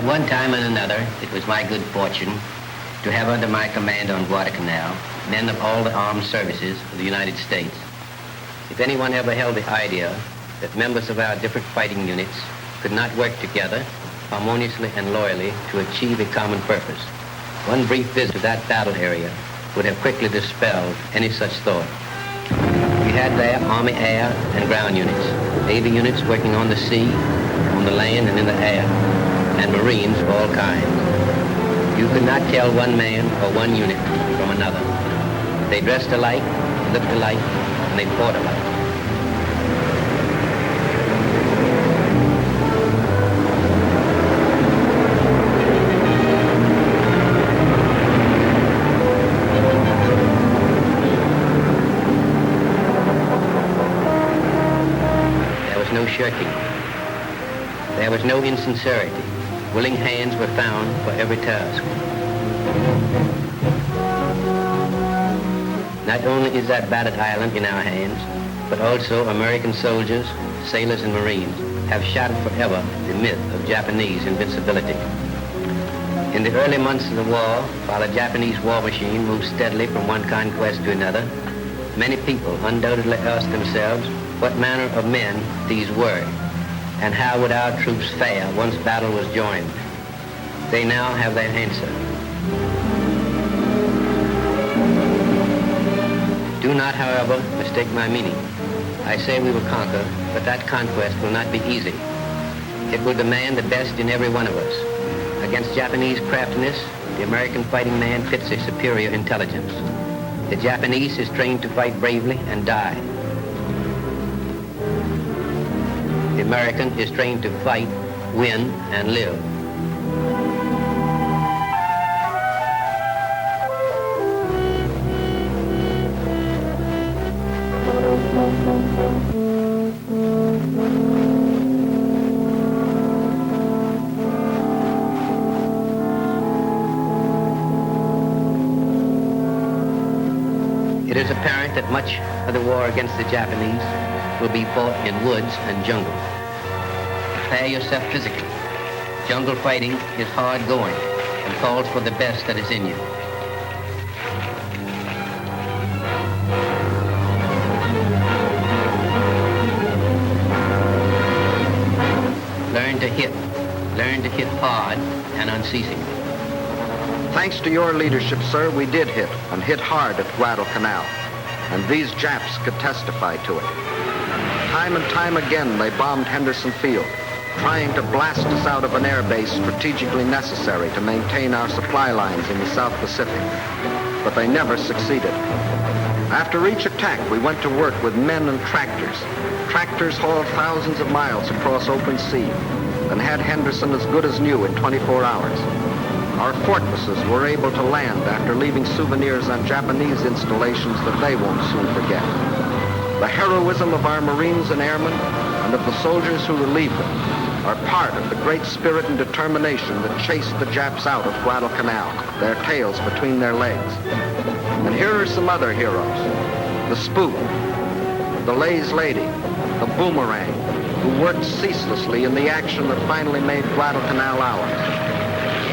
At one time and another, it was my good fortune to have under my command on Guadalcanal men of all the armed services of the United States. If anyone ever held the idea that members of our different fighting units could not work together harmoniously and loyally to achieve a common purpose, one brief visit to that battle area would have quickly dispelled any such thought. We had there Army air and ground units, Navy units working on the sea, on the land and in the air, and Marines of all kinds. You could not tell one man or one unit from another. They dressed alike, looked alike, and they fought alike. There was no shirking. There was no insincerity. Willing hands were found for every task. Not only is that battered island in our hands, but also American soldiers, sailors, and Marines have shattered forever the myth of Japanese invincibility. In the early months of the war, while the Japanese war machine moved steadily from one conquest to another, many people undoubtedly asked themselves what manner of men these were, and how would our troops fare once battle was joined. They now have their answer. Do not, however, mistake my meaning. I say we will conquer, but that conquest will not be easy. It will demand the best in every one of us. Against Japanese craftiness, the American fighting man pits a superior intelligence. The Japanese is trained to fight bravely and die. The American is trained to fight, win, and live. It is apparent that much of the war against the Japanese will be fought in woods and jungle. Prepare yourself physically. Jungle fighting is hard going and calls for the best that is in you. Learn to hit hard and unceasingly. Thanks to your leadership, sir, we did hit, and hit hard at Guadalcanal, and these Japs could testify to it. Time and time again, they bombed Henderson Field, trying to blast us out of an air base strategically necessary to maintain our supply lines in the South Pacific, but they never succeeded. After each attack, we went to work with men and tractors. Tractors hauled thousands of miles across open sea and had Henderson as good as new in 24 hours. Our fortresses were able to land after leaving souvenirs on Japanese installations that they won't soon forget. The heroism of our Marines and airmen and of the soldiers who relieved them are part of the great spirit and determination that chased the Japs out of Guadalcanal, their tails between their legs. And here are some other heroes. The Spook, the Lay's Lady, the Boomerang, who worked ceaselessly in the action that finally made Guadalcanal ours.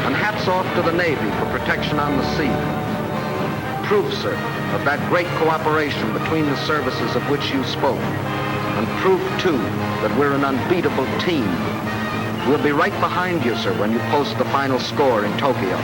And hats off to the Navy for protection on the sea. Proof, sir, of that great cooperation between the services of which you spoke. And proof, too, that we're an unbeatable team. We'll be right behind you, sir, when you post the final score in Tokyo.